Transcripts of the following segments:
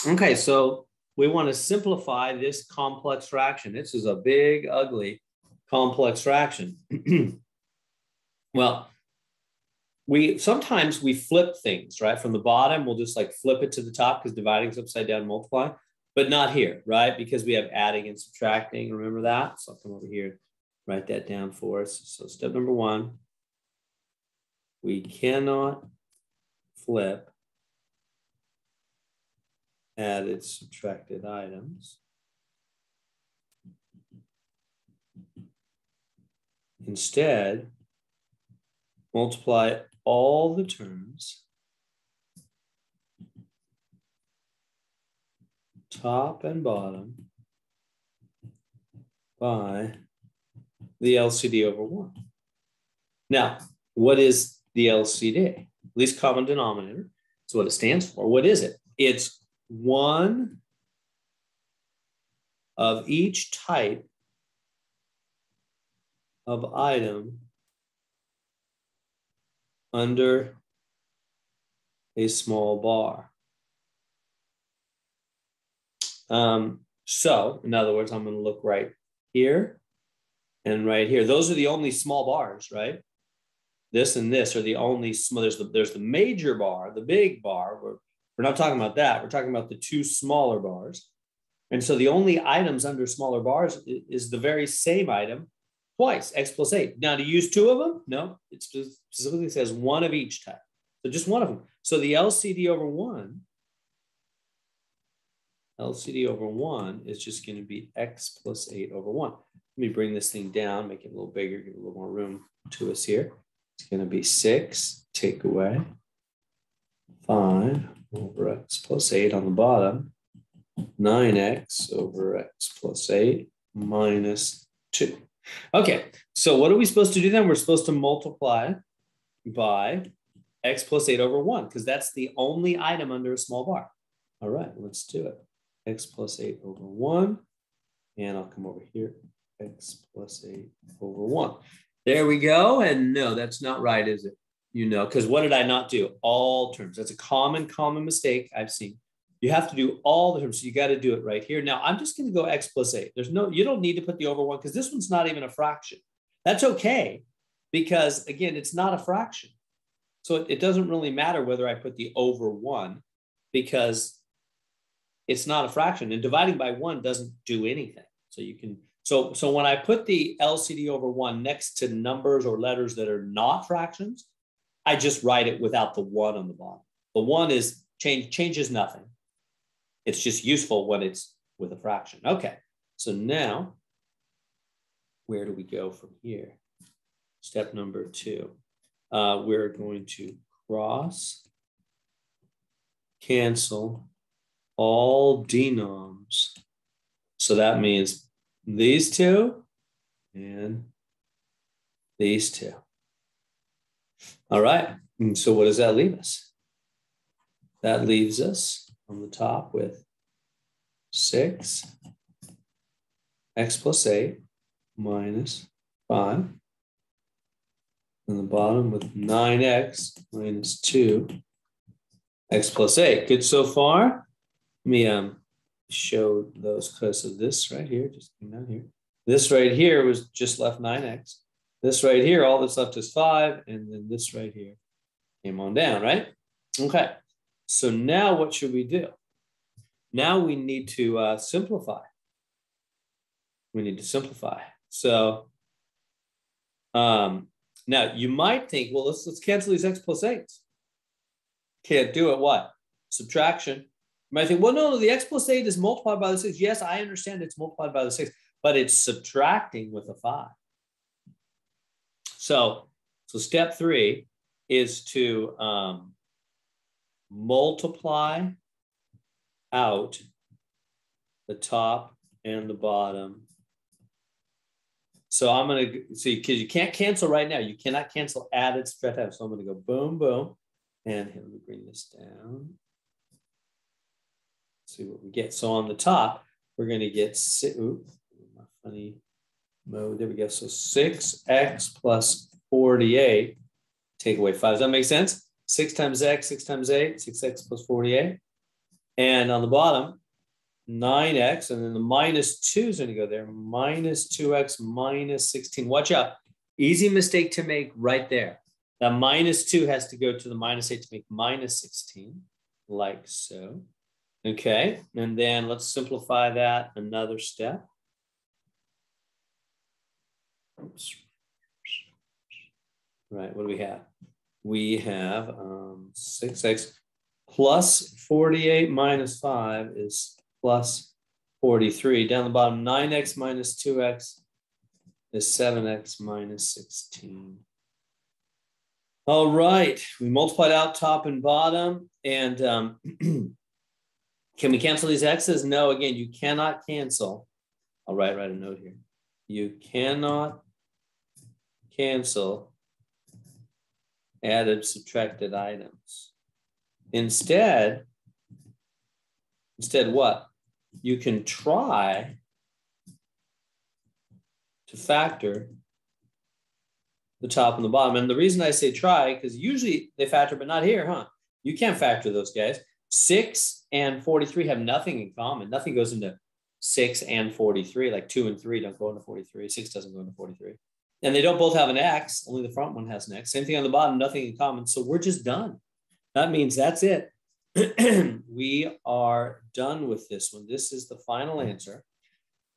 Okay, so we want to simplify this complex fraction. This is a big, ugly, complex fraction. Well, sometimes we flip things, right? From the bottom, we'll just like flip it to the top because dividing is upside down, multiplying, but not here, right? Because we have adding and subtracting. Remember that? So I'll come over here, write that down for us. So step number one, we cannot flip added, subtracted items. Instead, multiply all the terms, top and bottom, by the LCD over 1. Now, what is the LCD? Least common denominator. That's what it stands for. What is it? It's one of each type of item under a small bar. So, in other words, I'm going to look right here and right here. Those are the only small bars, right? This and this are the only small. There's the major bar, the big bar. We're not talking about that. We're talking about the two smaller bars. And so the only items under smaller bars is the very same item twice, x plus 8. Now, to use two of them? No, it specifically says one of each type. So just one of them. So the LCD over 1 is just going to be x plus 8 over 1. Let me bring this thing down, make it a little bigger, give a little more room to us here. It's going to be 6, take away 5 over x plus 8 on the bottom, 9x over x plus 8 minus 2. Okay, so what are we supposed to do then? We're supposed to multiply by x plus 8 over 1, because that's the only item under a small bar. All right, let's do it. X plus 8 over 1, and I'll come over here, x plus 8 over 1. There we go, and no, that's not right, is it? You know, because what did I not do? All terms. That's a common mistake I've seen. You have to do all the terms, so you got to do it right here. Now, I'm just going to go x plus 8. You don't need to put the over 1, because this one's not even a fraction. That's okay, because, again, it's not a fraction. So it doesn't really matter whether I put the over 1, because it's not a fraction, and dividing by 1 doesn't do anything. So you can, so when I put the LCD over 1 next to numbers or letters that are not fractions, I just write it without the 1 on the bottom. The 1 is changes nothing. It's just useful when it's with a fraction. Okay, so now where do we go from here? Step number 2. We're going to cross cancel all denoms. So that means these two and these two. All right, and so what does that leave us? That leaves us on the top with 6 x plus 8 minus 5. And the bottom with 9x minus 2 x plus 8. Good so far? Let me show those because of this right here. Just come down here. This right here was just left 9x. This right here, all that's left is 5. And then this right here came on down, right? Okay. So now what should we do? Now we need to simplify. We need to simplify. So now you might think, well, let's cancel these x plus 8s. Can't do it. What? Subtraction. You might think, well, no, the x plus 8 is multiplied by the 6. Yes, I understand it's multiplied by the 6, but it's subtracting with a 5. So step 3 is to multiply out the top and the bottom. So I'm going to see, because you can't cancel right now. You cannot cancel added, subtract. So I'm going to go boom, boom. And here, let me bring this down. See what we get. So on the top, we're going to get, oops, my funny mode. There we go. So 6x plus 48, take away 5. Does that make sense? 6 times x, 6 times 8, 6x plus 48. And on the bottom, 9x, and then the minus 2 is going to go there. Minus 2x minus 16. Watch out. Easy mistake to make right there. That minus 2 has to go to the minus 8 to make minus 16, like so. Okay, and then let's simplify that another step. Oops. Right, what do we have? We have 6x plus 48 minus 5 is plus 43. Down the bottom, 9x minus 2x is 7x minus 16. All right, we multiplied out top and bottom. And can we cancel these x's? No, again, you cannot cancel. I'll write a note here. You cannot cancel added, subtracted items. Instead what? You can try to factor the top and the bottom. And the reason I say try, because usually they factor, but not here, huh? You can't factor those guys. 6 and 43 have nothing in common. Nothing goes into 6 and 43, like 2 and 3 don't go into 43. 6 doesn't go into 43. And they don't both have an x, only the front one has an x. Same thing on the bottom, nothing in common. So we're just done. That means that's it. We are done with this one. This is the final answer.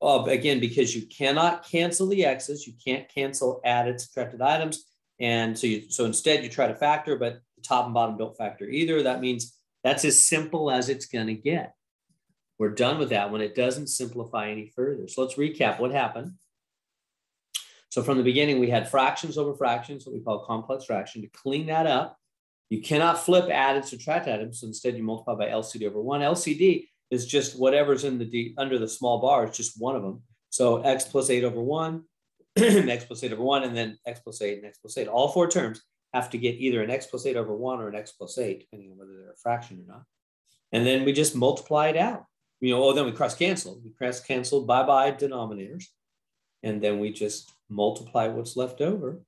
Again, because you cannot cancel the x's, you can't cancel added, subtracted items. And so instead you try to factor, but the top and bottom don't factor either. That means that's as simple as it's going to get. We're done with that one. It doesn't simplify any further. So let's recap what happened. So from the beginning, we had fractions over fractions, what we call complex fraction. To clean that up, you cannot flip added, subtract items. So instead, you multiply by LCD over 1. LCD is just whatever's in the under the small bar. It's just one of them. So x plus 8 over 1, x plus 8 over 1, and then x plus 8 and x plus 8. All four terms have to get either an x plus 8 over 1 or an x plus 8, depending on whether they're a fraction or not. And then we just multiply it out. Then we cross cancel. We cross cancel bye-bye denominators. And then we just multiply what's left over.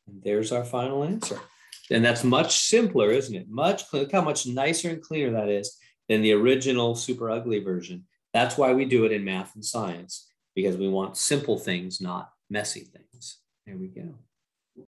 And there's our final answer. And that's much simpler, isn't it? Look how much nicer and cleaner that is than the original super ugly version. That's why we do it in math and science, because we want simple things, not messy things. There we go.